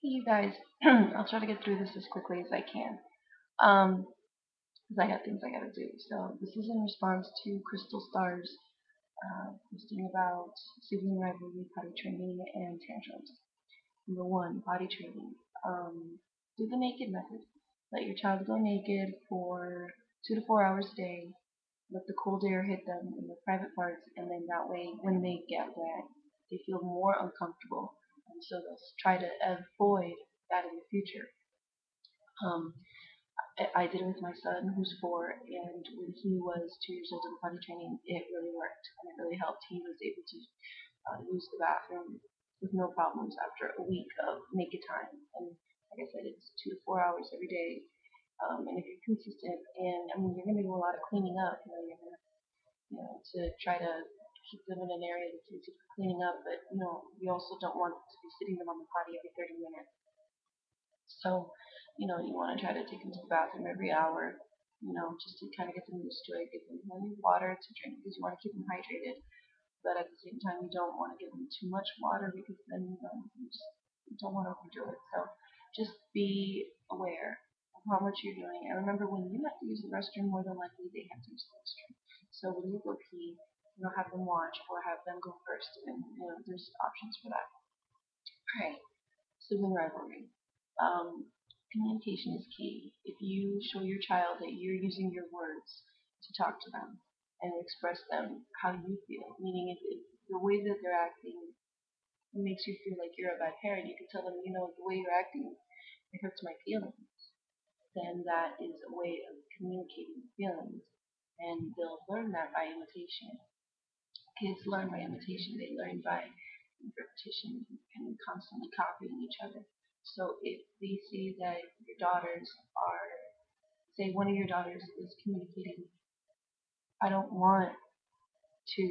Hey you guys, I'll try to get through this as quickly as I can, because I got things I gotta do. So this is in response to Crystal Star's posting about sibling rivalry, potty training, and tantrums. Number one, potty training. Do the naked method. Let your child go naked for 2 to 4 hours a day. Let the cold air hit them in the private parts, and then that way, when they get wet, they feel more uncomfortable, and so they'll try to avoid that in the future. Um, I did it with my son, who's 4, and when he was 2 years old in potty training, it really worked and it really helped. He was able to use the bathroom with no problems after a week of naked time. And like I said, it's 2 to 4 hours every day. And if you're consistent, and I mean, you're going to do a lot of cleaning up. You're going to, to try to keep them in an area that's easy for cleaning up, but you also don't want to be sitting them on the potty every 30 minutes. So, you want to try to take them to the bathroom every hour, just to kind of get them used to it. Give them plenty of water to drink because you want to keep them hydrated. But at the same time, you don't want to give them too much water because then you don't want to overdo it. So just be aware of how much you're doing. And remember, when you have to use the restroom, more than likely they have to use the restroom. So when you go pee, have them watch or have them go first. And there's options for that. All right. Sibling rivalry. Um, Communication is key. If you show your child that you're using your words to talk to them and express them how you feel, meaning if the way that they're acting makes you feel like you're a bad parent, you can tell them, the way you're acting, it hurts my feelings. Then that is a way of communicating feelings, and they'll learn that by imitation. Kids learn by imitation. They learn by repetition and constantly copying each other. So if they see that your daughters are, say one of your daughters is communicating, I don't want to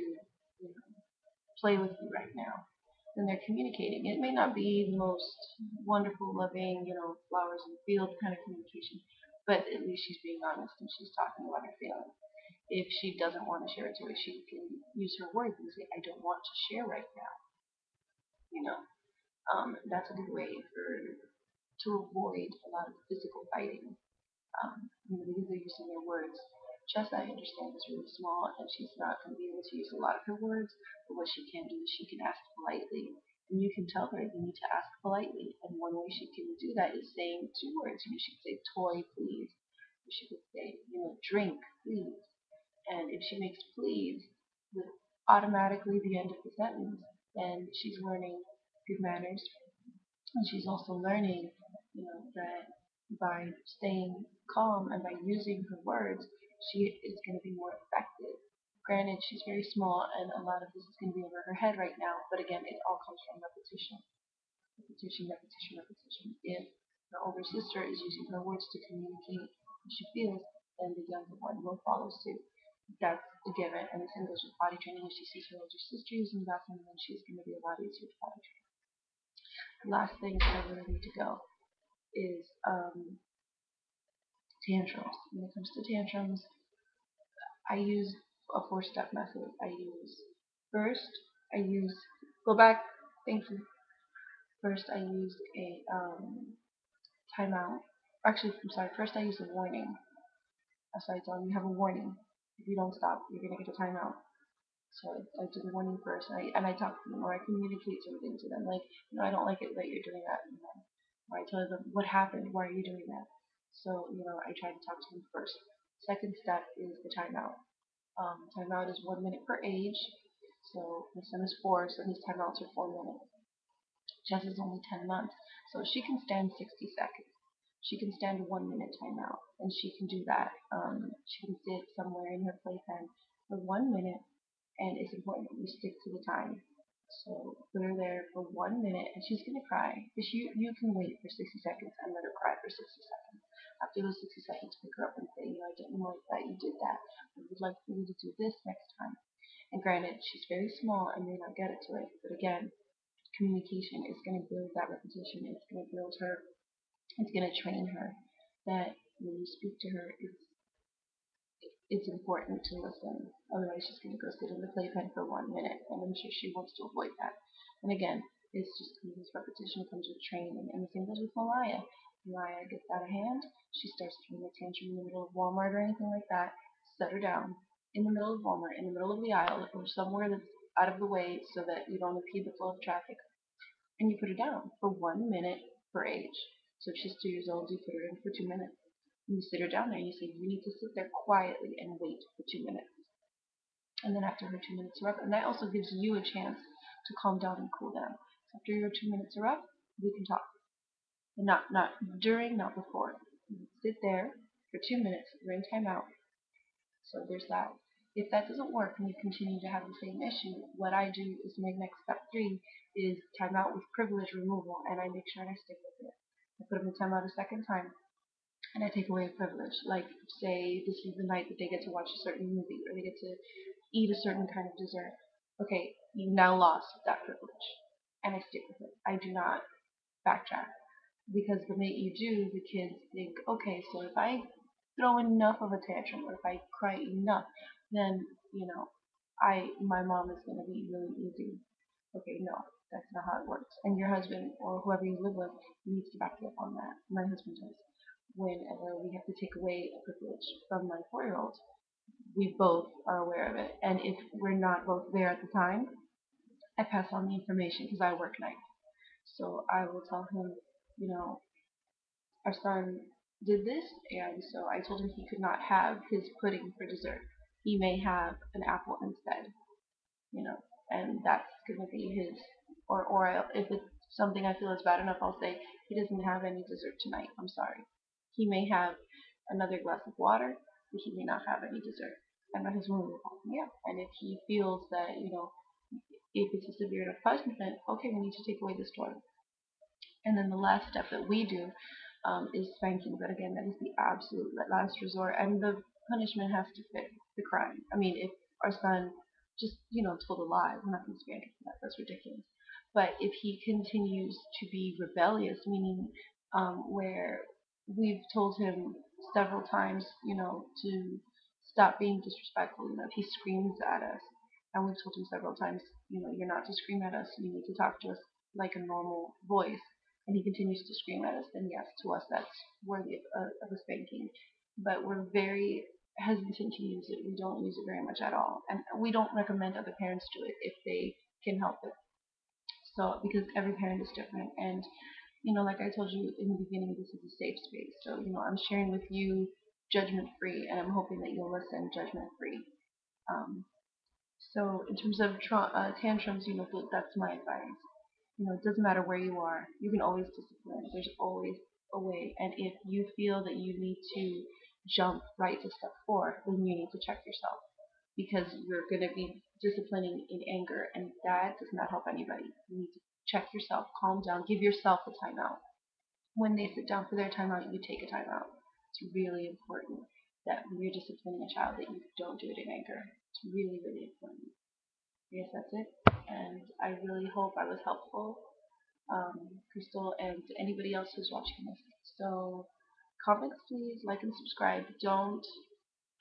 play with you right now, then they're communicating. It may not be the most wonderful, loving, flowers in the field kind of communication, but at least she's being honest and she's talking about her feelings. If she doesn't want to share it to her, she can use her words and say, I don't want to share right now. You know, that's a good way to avoid a lot of physical fighting. Because they're using their words. Jess, I understand, is really small, and she's not going to be able to use a lot of her words, but what she can do is she can ask politely. And you can tell her you need to ask politely. And one way she can do that is saying 2 words. She could say toy, please. Or she could say, drink, please. And if she makes please with automatically the end of the sentence, then she's learning good manners. And she's also learning, that by staying calm and by using her words, she is going to be more effective. Granted, she's very small, and a lot of this is going to be over her head right now. But again, it all comes from repetition, repetition, repetition, repetition. If her older sister is using her words to communicate what she feels, then the younger one will follow suit. That's a given, and the same goes with potty training. If she sees her older sister using the bathroom, then she's going to be a lot easier to potty train. The last thing that I really need to go is tantrums. When it comes to tantrums, I use a 4-step method. First, I use, go back, thank you. First, I used a timeout. Actually, I'm sorry, first I used a warning. So I tell them you have a warning. If you don't stop, you're going to get a timeout. So I do the warning first, and I talk to them, or I communicate something to them, like, I don't like it that you're doing that, or I tell them what happened, why are you doing that. So I try to talk to them first. Second step is the timeout. Timeout is 1 minute per age. So my son is 4, so his timeouts are 4 minutes. Jess is only 10 months, so she can stand 60 seconds. She can stand a 1 minute timeout, and she can do that. She can sit somewhere in her playpen for 1 minute, and it's important that you stick to the time. So put her there for 1 minute, and she's gonna cry. But you can wait for 60 seconds and let her cry for 60 seconds. After those 60 seconds, pick her up and say, I didn't like that you did that. I would like for you to do this next time. And granted, she's very small and may not get it to it, but again, communication is going to build that repetition. It's going to build her. It's going to train her that when you speak to her, it's important to listen. Otherwise, she's going to go sit in the playpen for 1 minute, and I'm sure she wants to avoid that. And again, it's just because repetition comes with training. And the same goes with Malaya. Malaya gets out of hand. She starts throwing a tantrum in the middle of Walmart or anything like that. Set her down in the middle of Walmart, in the middle of the aisle, or somewhere that's out of the way so that you don't impede the flow of traffic. And you put her down for 1 minute per age. So if she's 2 years old, you put her in for 2 minutes. And you sit her down there and you say, you need to sit there quietly and wait for 2 minutes. And then after her 2 minutes are up, and that also gives you a chance to calm down and cool down. So after your 2 minutes are up, we can talk. And not during, not before. You sit there for 2 minutes, you're in timeout. So there's that. If that doesn't work and you continue to have the same issue, what I do is my next step 3 is timeout with privilege removal, and I make sure I stick with it. I put them in timeout a second time, and I take away a privilege. Like, say this is the night that they get to watch a certain movie, or they get to eat a certain kind of dessert. Okay, you've now lost that privilege, and I stick with it. I do not backtrack, because the minute you do, the kids think, okay, so if I throw enough of a tantrum, or if I cry enough, then my mom is going to be really easy. Okay, no, that's not how it works. And your husband or whoever you live with needs to back you up on that. My husband does. Whenever we have to take away a privilege from my 4-year-old, we both are aware of it. And if we're not both there at the time, I pass on the information because I work nights. So I will tell him, our son did this, and so I told him he could not have his pudding for dessert. He may have an apple instead, and that's going to be his, if it's something I feel is bad enough, I'll say, he doesn't have any dessert tonight, I'm sorry. He may have another glass of water, but he may not have any dessert. And my husband will help me out. And if he feels that, if it's a severe enough punishment, okay, we need to take away this toy. And then the last step that we do is spanking, but again, that is the absolute last resort, and the punishment has to fit the crime. I mean, if our son just, told a lie, we're not going to spank him for that. That's ridiculous. But if he continues to be rebellious, meaning where we've told him several times, to stop being disrespectful, if he screams at us, and we've told him several times, you're not to scream at us, you need to talk to us like a normal voice, and he continues to scream at us, then yes, to us that's worthy of a spanking. But we're very hesitant to use it. We don't use it very much at all. And we don't recommend other parents do it if they can help it. So, because every parent is different. And, like I told you in the beginning, this is a safe space. So, I'm sharing with you judgment free, and I'm hoping that you'll listen judgment free. So, in terms of tantrums, that's my advice. It doesn't matter where you are. You can always discipline. There's always a way. And if you feel that you need to jump right to step 4, then you need to check yourself, because you're going to be disciplining in anger, and that does not help anybody. You need to check yourself, calm down, give yourself a timeout. When they sit down for their timeout, you take a timeout. It's really important that when you're disciplining a child that you don't do it in anger. It's really, really important. I guess that's it. And I really hope I was helpful, Crystal, and anybody else who's watching this. So comments, please, like and subscribe. Don't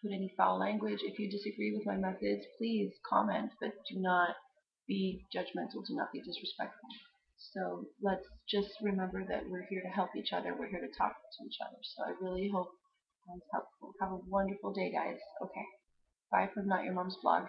put any foul language. If you disagree with my methods, please comment, but do not be judgmental. Do not be disrespectful. So let's just remember that we're here to help each other. We're here to talk to each other. So I really hope that was helpful. Have a wonderful day, guys. Okay. Bye from Not Your Mom's Vlog.